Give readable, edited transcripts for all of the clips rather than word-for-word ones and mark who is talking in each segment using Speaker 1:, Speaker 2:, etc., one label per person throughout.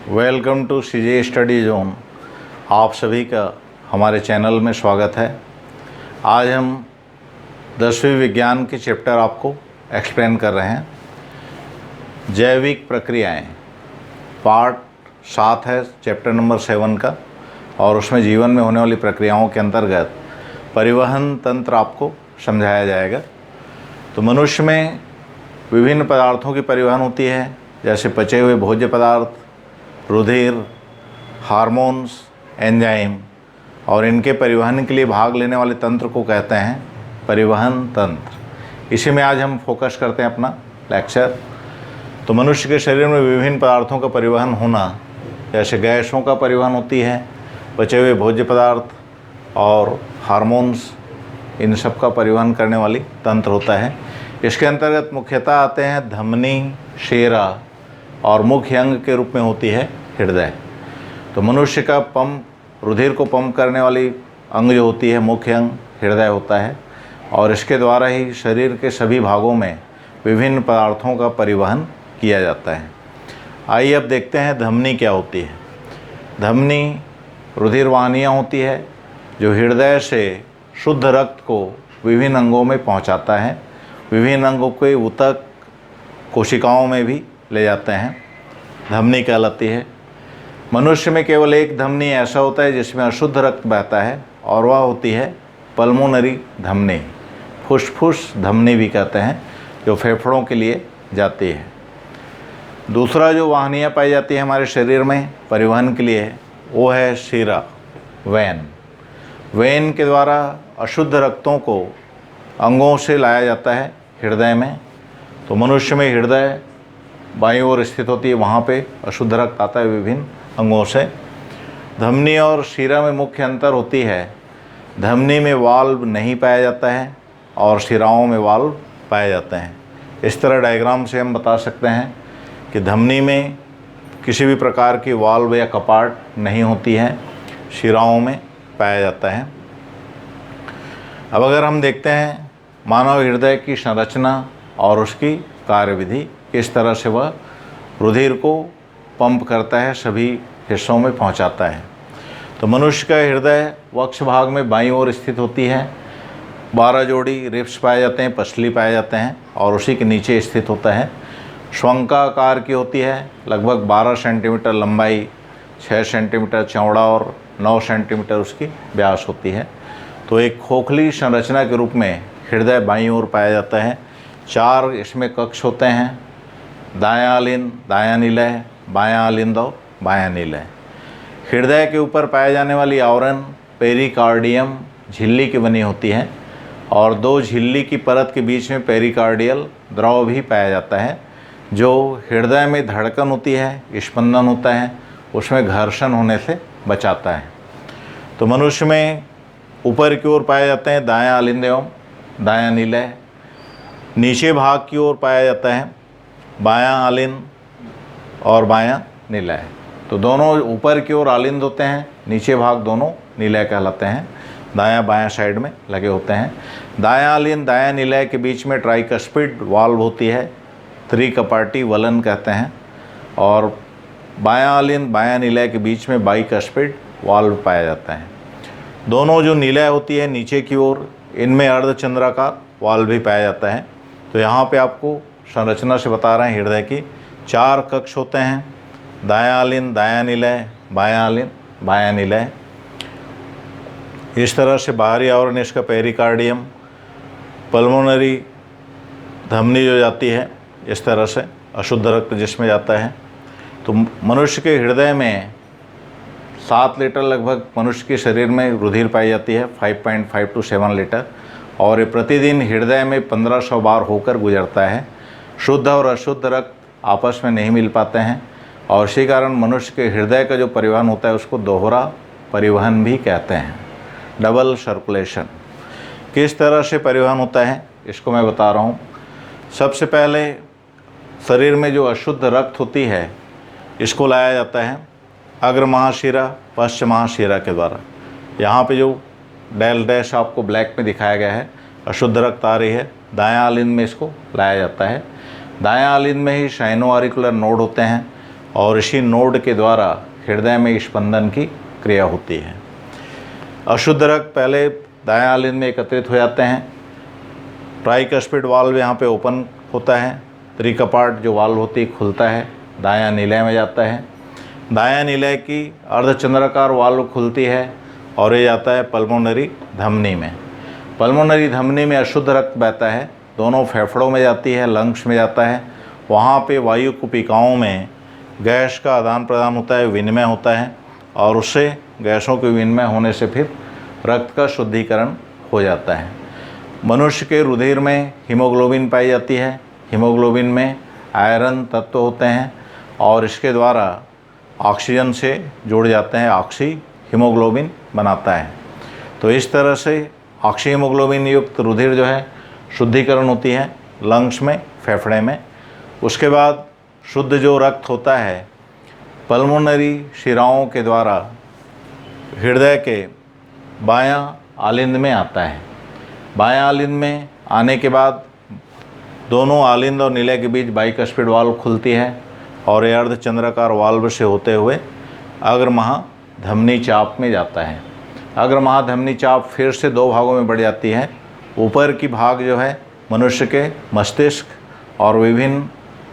Speaker 1: Welcome to CJ study zone. आप सभी का हमारे चैनल में स्वागत है। आज हम 10वीं विज्ञान के चैप्टर आपको एक्सप्लेन कर रहे हैं। जैविक प्रक्रियाएं पार्ट 7 है, चैप्टर नंबर 7 का, और उसमें जीवन में होने वाली प्रक्रियाओं के अंतर्गत परिवहन तंत्र आपको समझाया जाएगा। तो मनुष्य में विभिन्न पदार्थों की परिवहन होती है, जैसे पचे हुए भोज्य पदार्थ, रुधिर, हार्मोन्स, एंजाइम, और इनके परिवहन के लिए भाग लेने वाले तंत्र को कहते हैं परिवहन तंत्र। इसी में आज हम फोकस करते हैं अपना लेक्चर। तो मनुष्य के शरीर में विभिन्न पदार्थों का परिवहन होना, जैसे गैसों का परिवहन होती है, बचे हुए भोज्य पदार्थ और हार्मोन्स, इन सब का परिवहन करने वाली तंत्र होता है। इसके अंतर्गत मुख्यतः आते हैं धमनी, शिरा, और मुख्य अंग के रूप में होती है हृदय। तो मनुष्य का रुधिर को पंप करने वाली अंग जो होती है, मुख्य अंग हृदय होता है, और इसके द्वारा ही शरीर के सभी भागों में विभिन्न पदार्थों का परिवहन किया जाता है। आइए अब देखते हैं धमनी क्या होती है। धमनी रुधिर वाहिनियाँ होती है जो हृदय से शुद्ध रक्त को विभिन्न अंगों में पहुंचाता है। विभिन्न अंगों के ऊतक कोशिकाओं में भी ले जाते हैं, धमनी कहलाती है। मनुष्य में केवल एक धमनी ऐसा होता है जिसमें अशुद्ध रक्त बहता है, और वह होती है पल्मोनरी धमनी, फुसफुस धमनी भी कहते हैं, जो फेफड़ों के लिए जाती है। दूसरा जो वाहिनियाँ पाई जाती है हमारे शरीर में परिवहन के लिए, वो है शिरा, वेन। वेन के द्वारा अशुद्ध रक्तों को अंगों से लाया जाता है हृदय में। तो मनुष्य में हृदय बाईं ओर स्थित होती है, वहाँ पे अशुद्ध रक्त आता है विभिन्न अंगों से। धमनी और शिरा में मुख्य अंतर होती है, धमनी में वाल्व नहीं पाया जाता है और शिराओं में वाल्व पाए जाते हैं। इस तरह डायग्राम से हम बता सकते हैं कि धमनी में किसी भी प्रकार की वाल्व या कपाट नहीं होती है, शिराओं में पाया जाता है। अब अगर हम देखते हैं मानव हृदय की संरचना और उसकी कार्यविधि, किस तरह से वह रुधिर को पंप करता है, सभी हिस्सों में पहुंचाता है। तो मनुष्य का हृदय वक्ष भाग में बाईं ओर स्थित होती है। 12 जोड़ी रिब्स पाए जाते हैं, पसली पाए जाते हैं, और उसी के नीचे स्थित होता है। श्वंकाकार की होती है, लगभग 12 सेंटीमीटर लंबाई, 6 सेंटीमीटर चौड़ा और 9 सेंटीमीटर उसकी व्यास होती है। तो एक खोखली संरचना के रूप में हृदय बाईं ओर पाया जाता है। 4 इसमें कक्ष होते हैं, दायां आलिंद, दायां निलय, बायां आलिंद और बायां निलय। हृदय के ऊपर पाए जाने वाली आवरण पेरिकार्डियम झिल्ली की बनी होती है, और 2 झिल्ली की परत के बीच में पेरिकार्डियल द्रव भी पाया जाता है, जो हृदय में धड़कन होती है, स्पंदन होता है, उसमें घर्षण होने से बचाता है। तो मनुष्य में ऊपर की ओर पाए जाते हैं दायां आलिंद एवं दायां निलय। नीचे भाग की ओर पाया जाता है बायां आलिंद और बायां निलय। तो दोनों ऊपर की ओर आलिंद होते हैं, नीचे भाग दोनों निलय कहलाते हैं, दायां बायां साइड में लगे होते हैं। दायां आलिंद दायां निलय के बीच में ट्राइकस्पिड वाल्व होती है, त्रिकपाटी वलन कहते हैं, और बायां आलिंद बायां निलय के बीच में बाइकस्पिड वाल्व पाया जाता है। दोनों जो निलय होती है नीचे की ओर, इनमें अर्धचंद्राकार वाल्व भी पाया जाता है। तो यहाँ पे आपको संरचना से बता रहे हैं हृदय की 4 कक्ष होते हैं, दायां आलिंद दायां निलय, बायां आलिंद बायां निलय। इस तरह से बाहरी आवरण इसका पेरिकार्डियम, पल्मोनरी धमनी जो जाती है, इस तरह से अशुद्ध रक्त जिसमें जाता है। तो मनुष्य के हृदय में 7 लीटर लगभग मनुष्य के शरीर में रुधिर पाई जाती है, 5.5 to 7 लीटर, और ये प्रतिदिन हृदय में 1500 बार होकर गुजरता है। शुद्ध और अशुद्ध रक्त आपस में नहीं मिल पाते हैं, और इसी कारण मनुष्य के हृदय का जो परिवहन होता है उसको दोहरा परिवहन भी कहते हैं, डबल सर्कुलेशन। किस तरह से परिवहन होता है इसको मैं बता रहा हूँ। सबसे पहले शरीर में जो अशुद्ध रक्त होती है इसको लाया जाता है अग्र महाशिरा, पश्च महाशिरा के द्वारा। यहाँ पे जो डेल डैश आपको ब्लैक में दिखाया गया है, अशुद्ध रक्त आ रही है, दायां आलिंद में इसको लाया जाता है। दायां आलिंद में ही साइनो ऑरिकुलर नोड होते हैं, और इसी नोड के द्वारा हृदय में स्पंदन की क्रिया होती है। अशुद्ध रक्त पहले दायां आलिंद में एकत्रित हो जाते हैं। ट्राइकस्पिड वाल्व यहाँ पे ओपन होता है, त्रिकपाट जो वाल्व होती है खुलता है, दायां निलय में जाता है। दायां निलय की अर्धचंद्राकार वाल्व खुलती है और ये जाता है पल्मोनरी धमनी में। पल्मोनरी धमनी में अशुद्ध रक्त बहता है, दोनों फेफड़ों में जाती है, लंग्स में जाता है। वहाँ पे वायु कुपिकाओं में गैस का आदान प्रदान होता है, विनिमय होता है, और उससे गैसों के विनिमय होने से फिर रक्त का शुद्धिकरण हो जाता है। मनुष्य के रुधिर में हीमोग्लोबिन पाई जाती है। हीमोग्लोबिन में आयरन तत्व होते हैं और इसके द्वारा ऑक्सीजन से जुड़ जाते हैं, ऑक्सी हीमोग्लोबिन बनाता है। तो इस तरह से ऑक्सी हीमोग्लोबिन युक्त रुधिर जो है शुद्धिकरण होती है लंग्स में, फेफड़े में। उसके बाद शुद्ध जो रक्त होता है पल्मोनरी शिराओं के द्वारा हृदय के बायां आलिंद में आता है। बायां आलिंद में आने के बाद दोनों आलिंद और निलय के बीच बाइकस्पिड वाल्व खुलती है और यह अर्धचंद्राकार वाल्व से होते हुए अग्रमहा धमनी चाप में जाता है। अग्रमहा धमनी चाप फिर से दो भागों में बढ़ जाती है। ऊपर की भाग जो है मनुष्य के मस्तिष्क और विभिन्न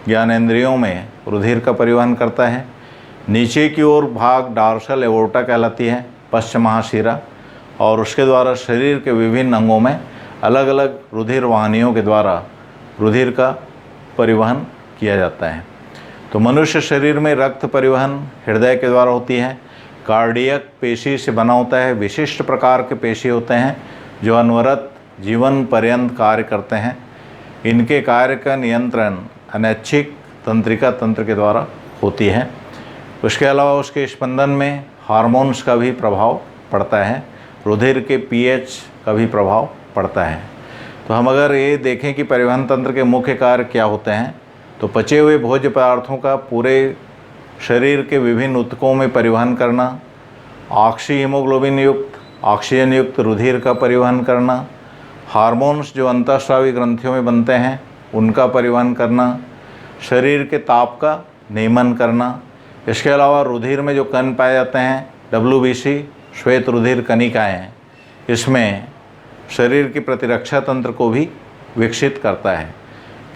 Speaker 1: ज्ञानेंद्रियों में रुधिर का परिवहन करता है। नीचे की ओर भाग डार्सल एओर्टा कहलाती है, पश्च महाशिरा, और उसके द्वारा शरीर के विभिन्न अंगों में अलग अलग रुधिर वाहिनियों के द्वारा रुधिर का परिवहन किया जाता है। तो मनुष्य शरीर में रक्त परिवहन हृदय के द्वारा होती है। कार्डियक पेशी से बना होता है। विशिष्ट प्रकार के पेशी होते हैं जो अनवरत जीवन पर्यंत कार्य करते हैं। इनके कार्य का नियंत्रण अनैच्छिक तंत्रिका तंत्र के द्वारा होती है। उसके अलावा उसके स्पंदन में हार्मोन्स का भी प्रभाव पड़ता है, रुधिर के पीएच का भी प्रभाव पड़ता है। तो हम अगर ये देखें कि परिवहन तंत्र के मुख्य कार्य क्या होते हैं, तो पचे हुए भोज्य पदार्थों का पूरे शरीर के विभिन्न ऊतकों में परिवहन करना, ऑक्सी हीमोग्लोबिन युक्त ऑक्सीजन युक्त रुधिर का परिवहन करना, हार्मोन्स जो अंतःस्रावी ग्रंथियों में बनते हैं उनका परिवहन करना, शरीर के ताप का नियमन करना। इसके अलावा रुधिर में जो कण पाए जाते हैं WBC श्वेत रुधिर कणिकाएँ, इसमें शरीर की प्रतिरक्षा तंत्र को भी विकसित करता है।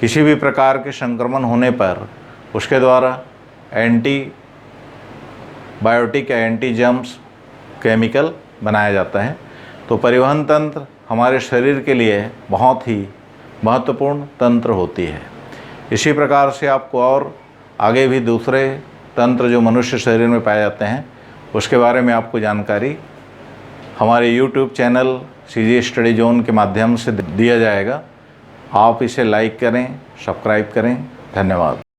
Speaker 1: किसी भी प्रकार के संक्रमण होने पर उसके द्वारा एंटीबायोटिक या एंटी जर्म्स केमिकल बनाया जाता है। तो परिवहन तंत्र हमारे शरीर के लिए बहुत ही महत्वपूर्ण तंत्र होती है। इसी प्रकार से आपको और आगे भी दूसरे तंत्र जो मनुष्य शरीर में पाए जाते हैं उसके बारे में आपको जानकारी हमारे YouTube channel CG study zone के माध्यम से दिया जाएगा। आप इसे लाइक करें, सब्सक्राइब करें। धन्यवाद।